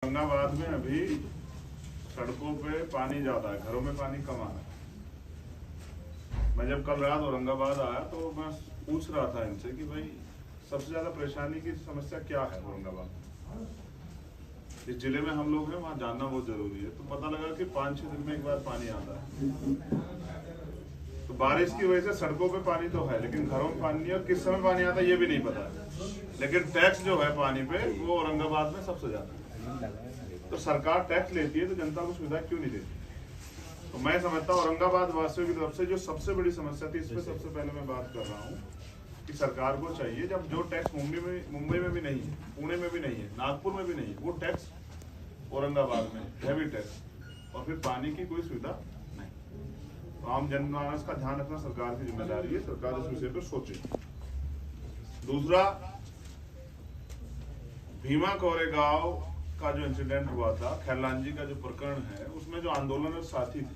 औरंगाबाद में अभी सड़कों पे पानी ज्यादा है, घरों में पानी कम आ रहा है। मैं जब कल रात औरंगाबाद आया तो मैं पूछ रहा था इनसे कि भाई सबसे ज्यादा परेशानी की समस्या क्या है औरंगाबाद में। जिस जिले में हम लोग हैं वहाँ जानना बहुत जरूरी है। तो पता लगा कि 5-6 दिन में एक बार पानी आता है। तो बारिश की वजह से सड़कों पे पानी तो है, लेकिन घरों में पानी नहीं, और किस समय पानी आता है ये भी नहीं पता है। लेकिन टैक्स जो है पानी पे वो औरंगाबाद में सबसे ज्यादा है। तो सरकार टैक्स लेती है तो जनता को सुविधा क्यों नहीं देती। तो मैं समझता हूँ औरंगाबाद वासियों की तरफ से जो सबसे बड़ी समस्या थी, इस पर सबसे पहले मैं बात कर रहा हूँ कि सरकार को चाहिए, जब जो टैक्स मुंबई में भी नहीं है, पुणे में भी नहीं है, नागपुर में भी नहीं है, वो टैक्स औरंगाबाद में हैवी टैक्स, और फिर पानी की कोई सुविधा नहीं। तो आम जनमानस का ध्यान रखना सरकार की जिम्मेदारी है। सरकार इस विषय पर सोचे। दूसरा, भीमा कोरेगांव का जो इंसिडेंट हुआ था, खैरलांजी का जो प्रकरण है, उसमें जो आंदोलन साथी थे,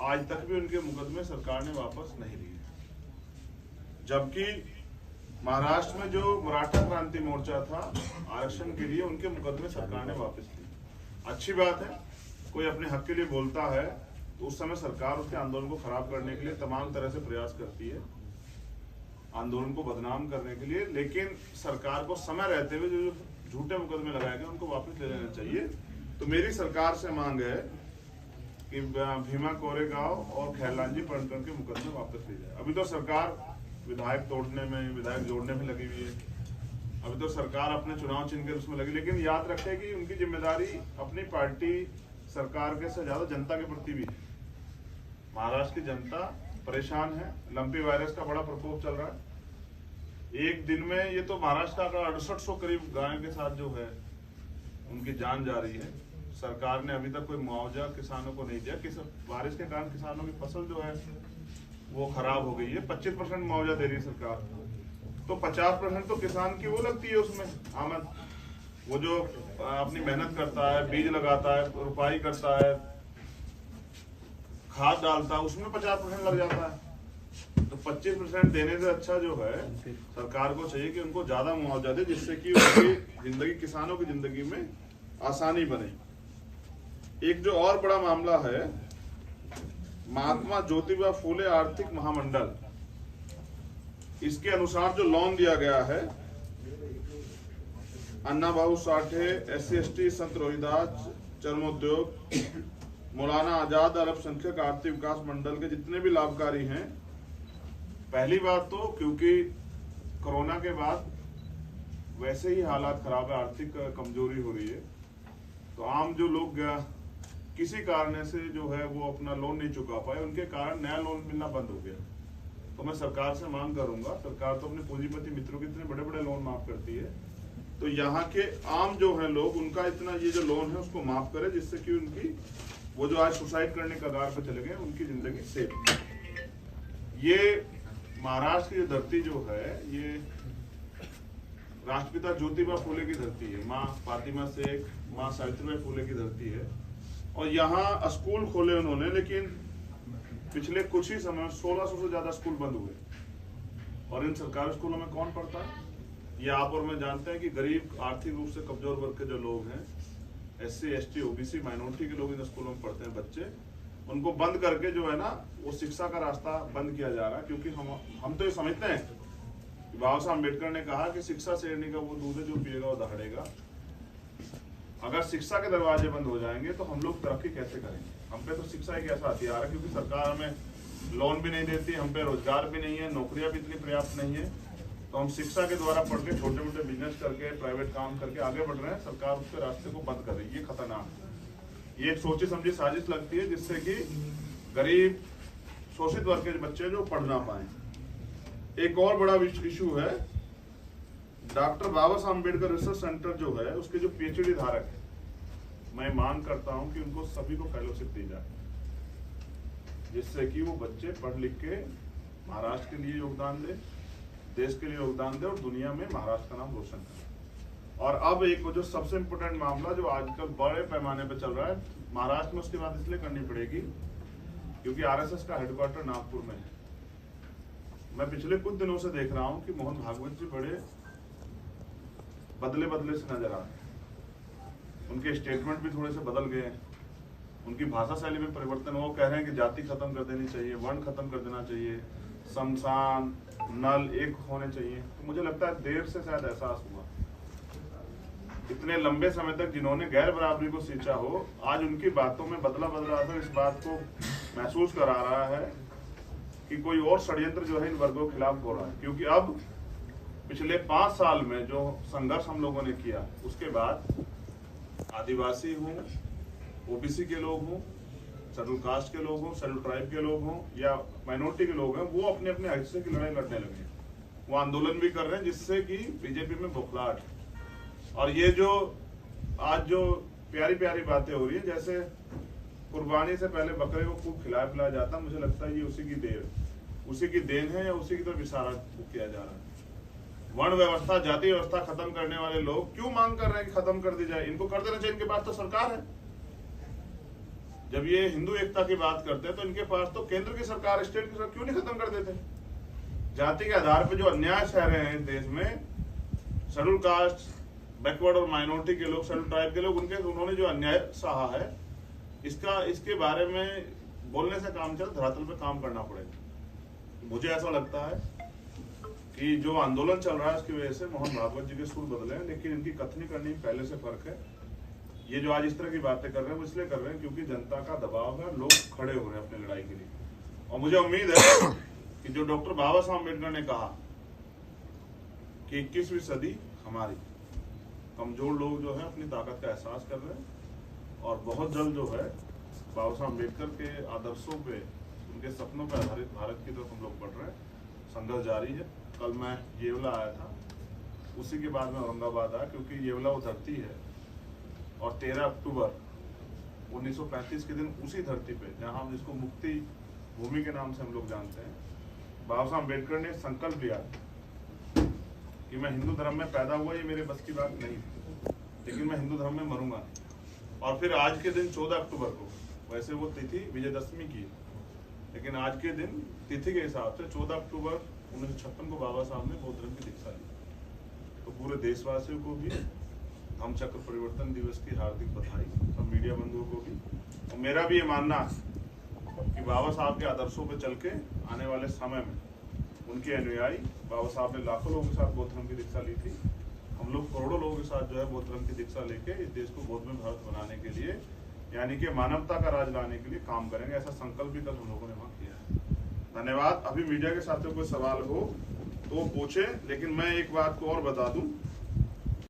आज तक भी उनके मुकदमे सरकार ने वापस नहीं लिए। जबकि महाराष्ट्र में जो मराठा क्रांति मोर्चा था आरक्षण के लिए, उनके मुकदमे सरकार ने वापस लिए। अच्छी बात है, कोई अपने हक के लिए बोलता है तो उस समय सरकार उसके आंदोलन को खराब करने के लिए तमाम तरह से प्रयास करती है, आंदोलन को बदनाम करने के लिए। लेकिन सरकार को समय रहते हुए जो झूठे मुकदमे लगाए गए उनको वापस ले लेना चाहिए। तो मेरी सरकार से मांग है कि भीमा कोरेगांव और खैरलांजी प्रकरण के मुकदमे वापस ले जाए। अभी तो सरकार विधायक तोड़ने में, विधायक जोड़ने में लगी हुई है। अभी तो सरकार अपने चुनाव चिन्ह के उसमें लगी, लेकिन याद रखें कि उनकी जिम्मेदारी अपनी पार्टी सरकार के से ज्यादा जनता के प्रति भी है। महाराष्ट्र की जनता परेशान है, लंपी वायरस का बड़ा प्रकोप चल रहा है। एक दिन में ये तो महाराष्ट्र का 6800 करीब गायों के साथ जो है उनकी जान जा रही है। सरकार ने अभी तक कोई मुआवजा किसानों को नहीं दिया। बारिश के कारण किसानों की फसल जो है वो खराब हो गई है। 25% मुआवजा दे रही है सरकार, तो 50% तो किसान की वो लगती है उसमें आमद। वो जो अपनी मेहनत करता है, बीज लगाता है, रुपाई करता है, खाद डालता है, उसमें 50% लग जाता है। तो 25% देने से अच्छा जो है सरकार को चाहिए कि उनको ज्यादा मुआवजा दे, जिससे कि उनकी जिंदगी, किसानों की जिंदगी में आसानी बने। एक जो और बड़ा मामला है, महात्मा ज्योतिबा फूले आर्थिक महामंडल, इसके अनुसार जो लोन दिया गया है, अन्ना भाऊ साठे, SC/ST, संत रोहिदास चर्मोद्योग, मौलाना आजाद अल्पसंख्यक आर्थिक विकास मंडल के जितने भी लाभकारी हैं, पहली बात तो क्योंकि कोरोना के बाद वैसे ही हालात खराब है, आर्थिक कमजोरी हो रही है, तो आम जो लोग किसी कारण से जो है वो अपना लोन नहीं चुका पाए, उनके कारण नया लोन मिलना बंद हो गया। तो मैं सरकार से मांग करूंगा, सरकार तो अपने पूंजीपति मित्रों के इतने बड़े बड़े लोन माफ करती है, तो यहाँ के आम जो है लोग, उनका इतना ये जो लोन है उसको माफ करे, जिससे कि उनकी वो जो आज सुसाइड करने कगार पर चले गए, उनकी जिंदगी सेफ। ये महाराष्ट्र की जो धरती जो है, ये राष्ट्रपिता ज्योतिबा फूले की धरती है, माँ फातिमा शेख, माँ सावित्रीबाई फूले की धरती है। और यहाँ स्कूल खोले उन्होंने, लेकिन पिछले कुछ ही समय 1600 से ज्यादा स्कूल बंद हुए। और इन सरकारी स्कूलों में कौन पढ़ता है? ये आप और मैं जानते हैं कि गरीब, आर्थिक रूप से कमजोर वर्ग के जो लोग हैं, SC/ST, OBC, माइनॉरिटी के लोग इन स्कूलों में पढ़ते हैं बच्चे। उनको बंद करके जो है ना, वो शिक्षा का रास्ता बंद किया जा रहा है। क्योंकि हम तो ये समझते हैं कि बाबा साहब अम्बेडकर ने कहा कि शिक्षा शेरनी का वो दूध है जो पिएगा वो दहाड़ेगा। अगर शिक्षा के दरवाजे बंद हो जाएंगे तो हम लोग तरक्की कैसे करेंगे? हम पे तो शिक्षा एक ऐसा हथियार है, क्योंकि सरकार हमें लोन भी नहीं देती, हम पे रोजगार भी नहीं है, नौकरियां भी इतनी पर्याप्त नहीं है। तो हम शिक्षा के द्वारा पढ़ के छोटे मोटे बिजनेस करके, प्राइवेट काम करके आगे बढ़ रहे हैं। सरकार उसके रास्ते को बंद कर रही है, ये खतरनाक है। ये एक सोची समझी साजिश लगती है, जिससे कि गरीब शोषित वर्ग के बच्चे जो पढ़ ना पाए। एक और बड़ा इशू है, डॉक्टर बाबा साहब अम्बेडकर रिसर्च सेंटर जो है, उसके जो PhD धारक है, मैं मांग करता हूं कि उनको सभी को फेलोशिप दी जाए, जिससे कि वो बच्चे पढ़ लिख के महाराष्ट्र के लिए योगदान दे, देश के लिए योगदान दे और दुनिया में महाराष्ट्र का नाम रोशन करे। और अब एक जो सबसे इम्पोर्टेंट मामला जो आजकल बड़े पैमाने पर चल रहा है महाराष्ट्र में, उसकी बात इसलिए करनी पड़ेगी क्योंकि RSS का हेडक्वार्टर नागपुर में है। मैं पिछले कुछ दिनों से देख रहा हूं कि मोहन भागवत जी बड़े बदले से नजर आ रहे हैं। उनके स्टेटमेंट भी थोड़े से बदल गए हैं, उनकी भाषा शैली में परिवर्तन। वो कह रहे हैं कि जाति खत्म कर देनी चाहिए, वर्ण खत्म कर देना चाहिए, शमशान नल एक होने चाहिए। तो मुझे लगता है देर से शायद एहसास हुआ, इतने लंबे समय तक जिन्होंने गैर बराबरी को सींचा हो, आज उनकी बातों में बदला असर इस बात को महसूस करा रहा है कि कोई और षड्यंत्र जो है इन वर्गों के खिलाफ हो रहा है। क्योंकि अब पिछले 5 साल में जो संघर्ष हम लोगों ने किया, उसके बाद आदिवासी हों, ओबीसी के लोग हों, शेड्यूल कास्ट के लोग हों, शेड्यूल ट्राइब के लोग हों या माइनॉरिटी के लोग हैं, वो अपने अपने हिस्से की लड़ाई लड़ने लगे हैं। वो आंदोलन भी कर रहे हैं, जिससे कि बीजेपी में बौखलाहट है। और ये जो आज जो प्यारी प्यारी बातें हो रही है, जैसे कुर्बानी से पहले बकरे को खूब खिलाया पिलाया जाता, मुझे लगता है ये उसी की देन है या उसी की तरफ इशारा किया जा रहा है। वर्ण व्यवस्था, जाति व्यवस्था खत्म करने वाले लोग क्यों मांग कर रहे हैं कि खत्म कर दी जाए? इनको कर देना चाहिए, इनके पास तो सरकार है। जब ये हिंदू एकता की बात करते हैं तो इनके पास तो केंद्र की सरकार, स्टेट की सरकार, क्यों नहीं खत्म कर देते? जाति के आधार पर जो अन्याय सह रहे हैं देश में, शेड्यूल कास्ट, बैकवर्ड और माइनॉरिटी के लोग, शेड्यूल ट्राइब के लोग, उन्होंने जो अन्याय सहा है, इसके बारे में बोलने से काम चल, धरातल पे काम करना पड़ेगा। मुझे ऐसा लगता है कि जो आंदोलन चल रहा है उसकी वजह से मोहन भागवत जी के सुर बदले हैं, लेकिन इनकी कथनी करनी पहले से फर्क है। ये जो आज इस तरह की बातें कर रहे हैं वो इसलिए कर रहे हैं क्योंकि जनता का दबाव है, लोग खड़े हो रहे हैं अपनी लड़ाई के लिए। और मुझे उम्मीद है कि जो डॉक्टर बाबा साहब अम्बेडकर ने कहा कि 21वीं सदी हमारी, कमजोर लोग जो है अपनी ताकत का एहसास कर रहे हैं और बहुत जल्द जो है बाबा साहब अम्बेडकर के आदर्शों पे, उनके सपनों पर आधारित भारत की तरफ हम लोग बढ़ रहे हैं। संघर्ष जारी है। कल मैं येवला आया था, उसी के बाद में औरंगाबाद आया, क्योंकि येवला वो धरती है और 13 अक्टूबर 1935 के दिन उसी धरती पे, जहां हम जिसको मुक्ति भूमि के नाम से हम लोग जानते हैं, बाबा साहब अम्बेडकर ने संकल्प लिया कि मैं हिंदू धर्म में पैदा हुआ, ये मेरे बस की बात नहीं, लेकिन मैं हिंदू धर्म में मरूंगा। और फिर आज के दिन 14 अक्टूबर को, वैसे वो तिथि विजयदशमी की, लेकिन आज के दिन तिथि के हिसाब से 14 अक्टूबर 1956 को बाबा साहब ने बौद्ध धर्म की दीक्षा ली। तो पूरे देशवासियों को भी धम्म चक्र परिवर्तन दिवस की हार्दिक बधाई, सब मीडिया बंधुओं को भी। और मेरा भी ये मानना है कि बाबा साहब के आदर्शों पर चल के आने वाले समय में उनके अनुयायी, बाबा साहब ने लाखों लोगों के साथ बौद्ध धर्म की दीक्षा ली थी, हम लोग करोड़ों लोगों के साथ जो है बौद्ध धर्म की दीक्षा लेके इस देश को बौद्धमय भारत बनाने के लिए, यानी कि मानवता का राज लाने के लिए काम करेंगे। ऐसा संकल्प भी कल हम लोगों ने वहाँ किया है। धन्यवाद। अभी मीडिया के साथियों को सवाल हो तो पूछे, लेकिन मैं एक बात को और बता दूं